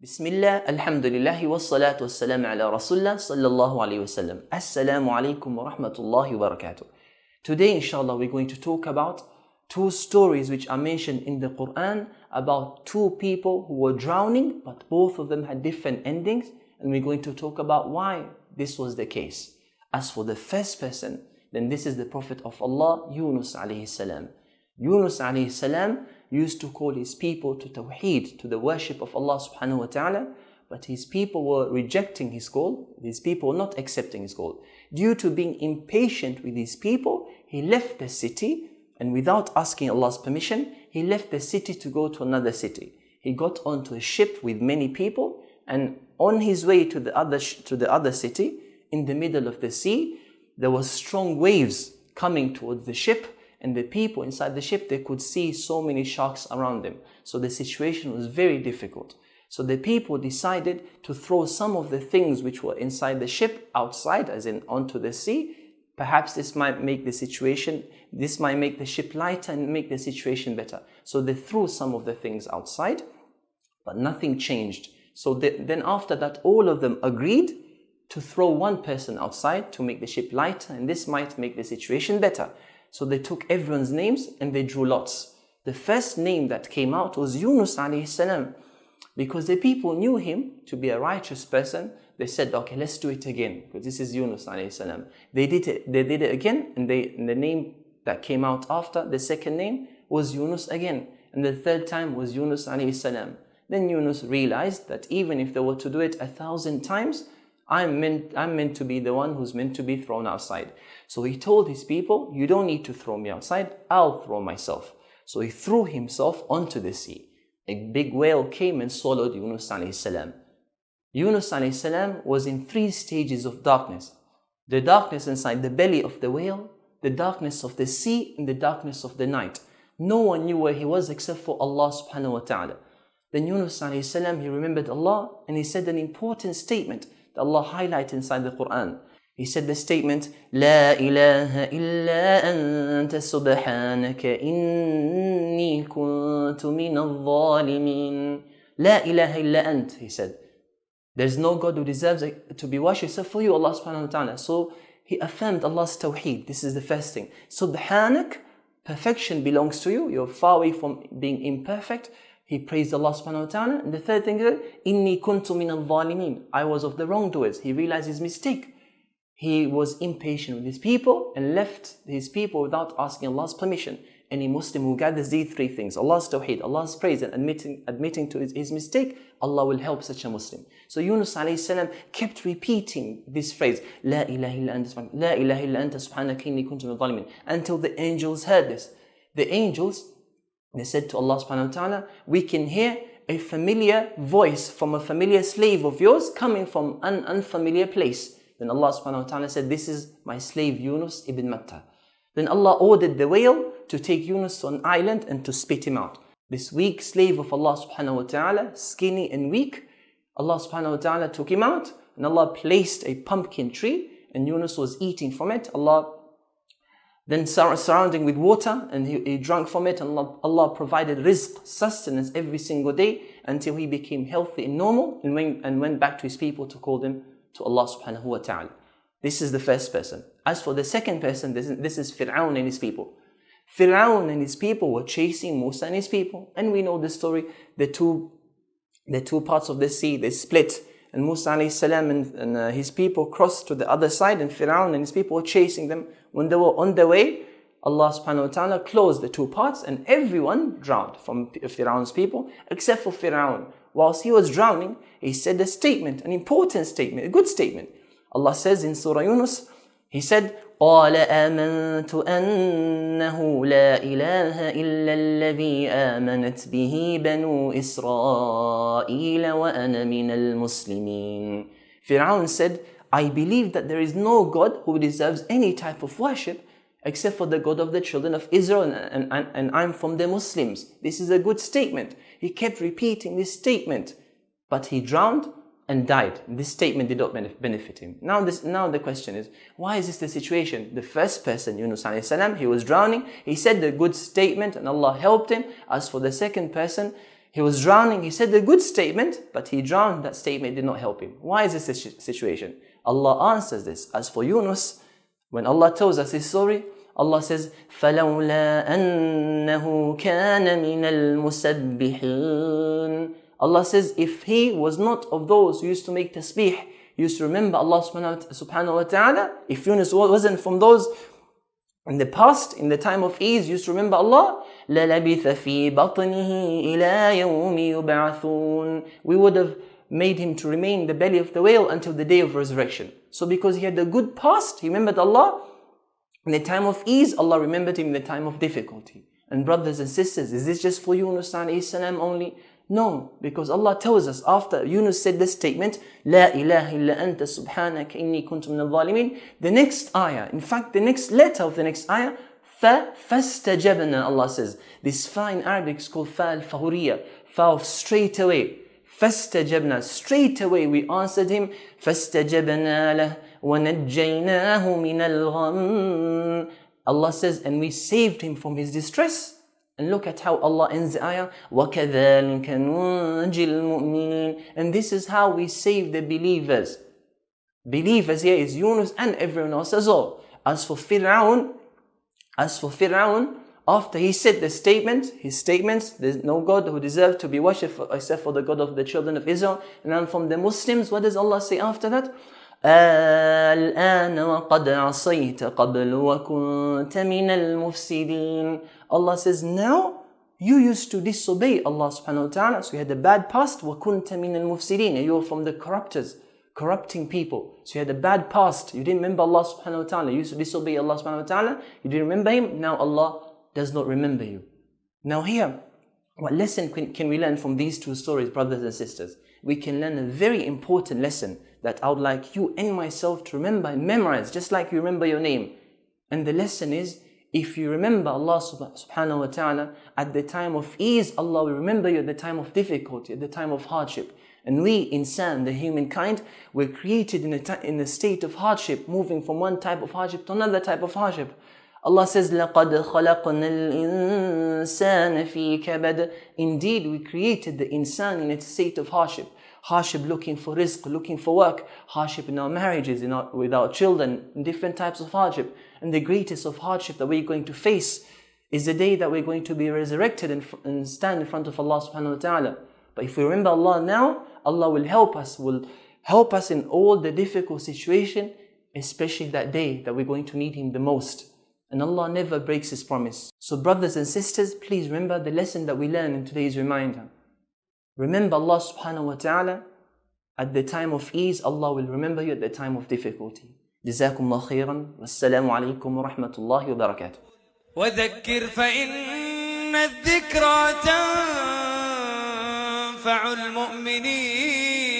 Bismillah, alhamdulillah, wa salatu wa salam ala Rasulullah sallallahu alayhi wa sallam. Assalamu alaikum wa rahmatullahi wa barakatuh. Today, inshallah, we're going to talk about two stories which are mentioned in the Quran about two people who were drowning, but both of them had different endings, and we're going to talk about why this was the case. As for the first person, then this is the Prophet of Allah, Yunus alayhi salam. Yunus alayhi salam used to call his people to Tawheed, to the worship of Allah subhanahu wa ta'ala, but his people were rejecting his call. His people were not accepting his call. Due to being impatient with his people, he left the city, and without asking Allah's permission, he left the city to go to another city. He got onto a ship with many people, and on his way to the other city, in the middle of the sea, there were strong waves coming towards the ship, and the people inside the ship, they could see so many sharks around them. So the situation was very difficult. So the people decided to throw some of the things which were inside the ship outside, as in onto the sea. Perhaps this might make the ship lighter and make the situation better. So they threw some of the things outside, but nothing changed. So then after that, all of them agreed to throw one person outside to make the ship lighter, and this might make the situation better. So they took everyone's names and they drew lots. The first name that came out was Yunus alayhi salam. Because the people knew him to be a righteous person, they said, okay, let's do it again, because this is Yunus alayhi salam. They did it again, and the name that came out after, the second name, was Yunus again. And the third time was Yunus alayhi salam. Then Yunus realized that even if they were to do it 1,000 times, I'm meant to be the one who's meant to be thrown outside. So he told his people, you don't need to throw me outside, I'll throw myself. So he threw himself onto the sea. A big whale came and swallowed Yunus alayhi salam. Yunus alayhi salam was in 3 stages of darkness. The darkness inside the belly of the whale, the darkness of the sea, and the darkness of the night. No one knew where he was except for Allah subhanahu wa ta'ala. Then Yunus alayhi salam, he remembered Allah, and he said an important statement that Allah highlighted inside the Quran. He said the statement, لا إله إلا أنت سبحانك إني كنت من الظالمين. لا إله إلا أنت, he said. There's no God who deserves to be worshipped except for you, Allah subhanahu wa ta'ala. So he affirmed Allah's tawheed. This is the first thing. Subhanak, perfection belongs to you. You're far away from being imperfect. He praised Allah subhanahu wa ta'ala. And the third thing is, Inni kuntu min al-zalimin. I was of the wrongdoers. He realized his mistake. He was impatient with his people and left his people without asking Allah's permission. Any Muslim who gathers these 3 things, Allah's tawheed, Allah's praise, and admitting to his mistake, Allah will help such a Muslim. So Yunus alayhi salam kept repeating this phrase, La ilaha illa anta, La ilaha illa anta subhanaka inni kuntu min al-zalimin, until the angels heard this. The angels, they said to Allah subhanahu wa ta'ala, we can hear a familiar voice from a familiar slave of yours coming from an unfamiliar place. Then Allah subhanahu wa ta'ala said, this is my slave Yunus ibn Matta. Then Allah ordered the whale to take Yunus to an island and to spit him out. This weak slave of Allah subhanahu wa ta'ala, skinny and weak, Allah subhanahu wa ta'ala took him out, and Allah placed a pumpkin tree, and Yunus was eating from it. Allah then surrounding with water, and he drank from it, and Allah provided rizq, sustenance every single day until he became healthy and normal and went back to his people to call them to Allah subhanahu wa ta'ala. This is the first person. As for the second person, this is Fir'aun and his people. Fir'aun and his people were chasing Musa and his people. And we know the story, the two parts of the sea, they split. And Musa alayhi salam and his people crossed to the other side, and Fir'aun and his people were chasing them. When they were on their way, Allah subhanahu wa ta'ala closed the 2 parts, and everyone drowned from Fir'aun's people, except for Fir'aun. Whilst he was drowning, he said a statement, an important statement, a good statement. Allah says in Surah Yunus, he said, قَالَ آمَنْتُ أَنَّهُ لَا إِلَهَ إِلَّا الَّذِي آمَنَتْ بِهِ بَنُو إِسْرَائِيلَ وَأَنَا مِنَ الْمُسْلِمِينَ. Fir'aun said, I believe that there is no God who deserves any type of worship except for the God of the children of Israel, and I'm from the Muslims. This is a good statement. He kept repeating this statement, but he drowned and died. This statement did not benefit him. Now the question is, why is this the situation? The first person, Yunus alayhi salam, he was drowning. He said the good statement and Allah helped him. As for the second person, He was drowning. He said a good statement, but he drowned. That statement did not help him. Why is this a situation? Allah answers this. As for Yunus, when Allah tells us his story, Allah says, فَلَوْلَا أَنَّهُ كَانَ مِنَ الْمُسَبِّحِينَ. Allah says, if he was not of those who used to make tasbih, used to remember Allah subhanahu wa ta'ala, if Yunus wasn't from those in the past, in the time of ease, used to remember Allah, لَلَبِثَ فِي بَطْنِهِ إِلَىٰ يَوْمِ يُبْعَثُونَ. We would have made him to remain in the belly of the whale until the day of resurrection. So because he had a good past, he remembered Allah. In the time of ease, Allah remembered him in the time of difficulty. And brothers and sisters, is this just for Yunus alayhi salam only? No, because Allah tells us after Yunus said this statement, لا إله إلا أنت سبحانك إني كنت من الظالمين. The next ayah, in fact the next letter of the next ayah, فَاسْتَجَبْنَا, Allah says. This fa in Arabic is called fa al-fahuriyya, fa of straight away. فَاسْتَجَبْنَا, straight away we answered him. فَاسْتَجَبْنَا لَهُ وَنَجَّيْنَاهُ مِنَ الْغَمِّ. Allah says, and we saved him from his distress. And look at how Allah ends the ayah, وَكَذَلِكَ نُنْجِ الْمُؤْمِنِينَ. And this is how we save the believers. Believers here is Yunus and everyone else as well. As for Fir'aun, after he said the statement, his statements, there's no God who deserves to be worshipped except for the God of the children of Israel. And then from the Muslims, what does Allah say after that? الآن وقد عصيت قبل وكنت من المفسدين. Allah says, now you used to disobey Allah subhanahu wa ta'ala, so you had a bad past. وَكُنْتَ مِنَ الْمُفْسِدِينَ. You were from the corruptors, corrupting people. So you had a bad past. You didn't remember Allah subhanahu wa ta'ala. You used to disobey Allah subhanahu wa ta'ala. You didn't remember Him. Now Allah does not remember you. Now here, what lesson can we learn from these two stories, brothers and sisters? We can learn a very important lesson that I would like you and myself to remember and memorize, just like you remember your name. And the lesson is, if you remember Allah subhanahu wa ta'ala at the time of ease, Allah will remember you at the time of difficulty, at the time of hardship. And we, insan, the humankind, were created in a state of hardship, moving from one type of hardship to another type of hardship. Allah says, لَقَدْ خَلَقْنَا الْإِنسَانَ فِي كَبَدٍ. Indeed, we created the insan in a state of hardship. Hardship looking for rizq, looking for work. Hardship in our marriages, with our children, different types of hardship. And the greatest of hardship that we're going to face is the day that we're going to be resurrected and stand in front of Allah subhanahu wa ta'ala. But if we remember Allah now, Allah will help us in all the difficult situation, especially that day that we're going to need Him the most. And Allah never breaks His promise. So brothers and sisters, please remember the lesson that we learned in today's reminder. Remember Allah subhanahu wa ta'ala at the time of ease. Allah will remember you at the time of difficulty. جزاكم الله خيرا والسلام عليكم ورحمة الله وبركاته. وذكر فإن الذكرى تنفع المؤمنين.